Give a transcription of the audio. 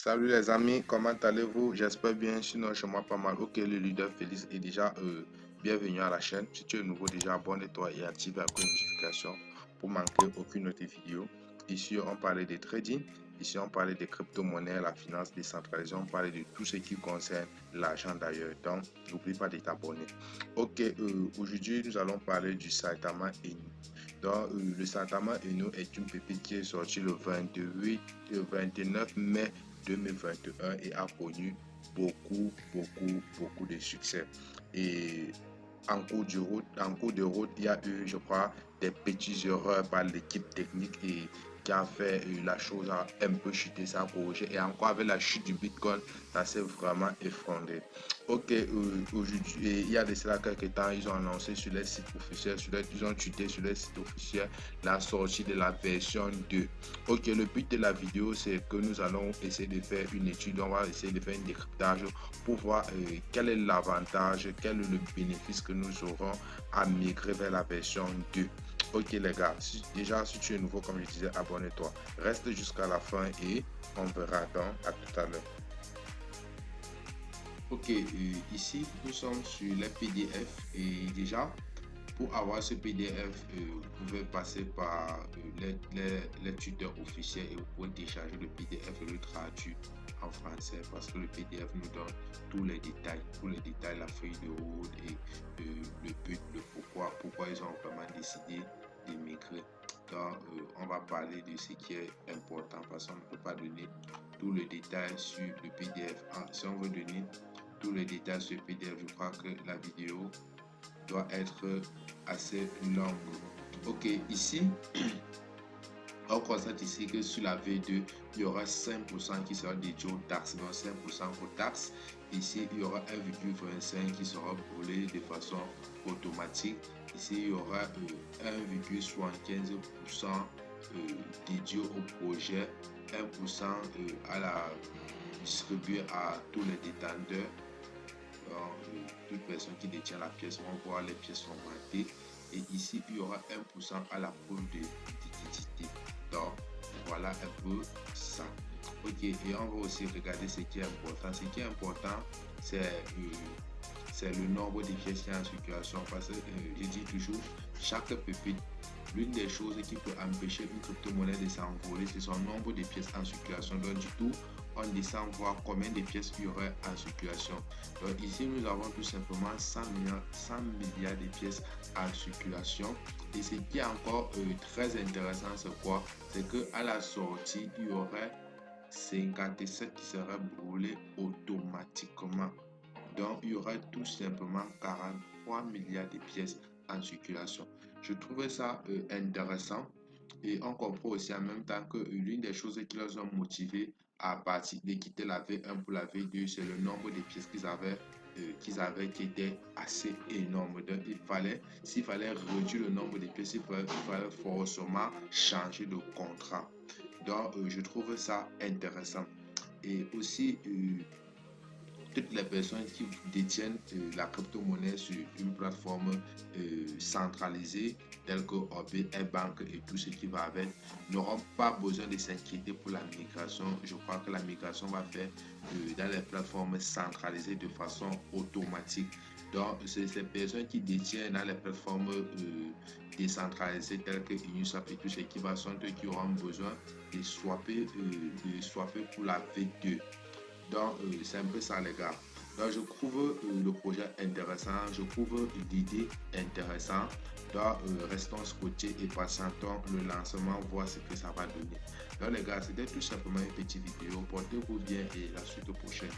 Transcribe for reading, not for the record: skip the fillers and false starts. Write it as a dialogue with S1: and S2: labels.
S1: Salut les amis, comment allez-vous? J'espère bien, sinon chez moi pas mal. Ok, le leader Félix est déjà bienvenue à la chaîne. Si tu es nouveau, déjà abonne-toi et active la notification pour manquer aucune autre vidéo. Ici, on parlait de trading. Ici, on parlait des crypto-monnaies, la finance décentralisée. On parlait de tout ce qui concerne l'argent d'ailleurs. Donc, n'oublie pas de t'abonner. Ok, aujourd'hui, nous allons parler du Saitama Inu. Donc, le Saitama Inu est une pépite qui est sortie le 28 et le 29 mai 2021 et a connu beaucoup de succès. Et en cours de route, il y a eu, je crois, des petites erreurs par l'équipe technique et qui a fait la chose a un peu chuté, ça a corrigé. Et encore avec la chute du Bitcoin, ça s'est vraiment effondré. Ok, aujourd'hui, il y a de cela quelques temps, ils ont annoncé sur les sites officiels, ils ont tweeté sur les sites officiels la sortie de la version 2. Ok, le but de la vidéo, c'est que nous allons essayer de faire une étude, on va essayer de faire un décryptage pour voir quel est l'avantage, quel est le bénéfice que nous aurons à migrer vers la version 2. Ok les gars, si tu es nouveau, comme je disais, abonne-toi. Reste jusqu'à la fin et on verra donc à tout à l'heure. Ok, ici nous sommes sur les PDF et déjà pour avoir ce PDF, vous pouvez passer par les tuteurs officiels et vous pouvez télécharger le PDF et le traduire en français parce que le PDF nous donne tous les détails, la feuille de route et le but, le pourquoi ils ont vraiment décidé d'émigrer. Donc, on va parler de ce qui est important parce qu'on ne peut pas donner tout le détail sur le PDF. Si on veut donner tous les détails sur le PDF, je crois que la vidéo doit être assez longue. Ok, ici, on constate ici que sur la V2, il y aura 5% qui sera dédié aux taxes, donc 5% aux taxes. Ici, il y aura 1,25 qui sera brûlé de façon automatique. Ici, il y aura 1,75% dédié au projet, 1% à la distribuer à tous les détenteurs. Toute personne qui détient la pièce vont voir les pièces formatées et ici il y aura 1% à la preuve de liquidité. Donc voilà un peu ça. Ok, et on va aussi regarder ce qui est important. Ce qui est important, c'est le nombre de pièces qui est en circulation parce que je dis toujours, chaque pépite, l'une des choses qui peut empêcher une crypto-monnaie de s'envoler, c'est son nombre de pièces en circulation. Donc du tout, on descend voir combien de pièces il y aurait en circulation. Donc ici, nous avons tout simplement 100 milliards de pièces en circulation. Et ce qui est encore très intéressant, c'est quoi? C'est qu'à la sortie, il y aurait 57 qui seraient brûlés automatiquement. Donc, il y aurait tout simplement 43 milliards de pièces en circulation. Je trouvais ça intéressant et on comprend aussi en même temps que l'une des choses qui les ont motivés à partir de quitter la V1 pour la V2, c'est le nombre de pièces qu'ils avaient qui était assez énorme. Donc, s'il fallait réduire le nombre de pièces, il fallait forcément changer de contrat. Donc, je trouve ça intéressant. Et aussi, toutes les personnes qui détiennent la crypto-monnaie sur une plateforme centralisée telle que OB, Bank et tout ce qui va avec n'auront pas besoin de s'inquiéter pour la migration. Je crois que la migration va faire dans les plateformes centralisées de façon automatique. Donc, c'est ces personnes qui détiennent dans les plateformes décentralisées telles que Uniswap et tout ce qui va sont eux qui auront besoin de swapper pour la V2. Donc, c'est un peu ça, les gars. Donc, je trouve le projet intéressant. Je trouve l'idée intéressante. Donc, restons scotchés et patientons le lancement, voir ce que ça va donner. Donc, les gars, c'était tout simplement une petite vidéo. Portez-vous bien et la suite prochaine.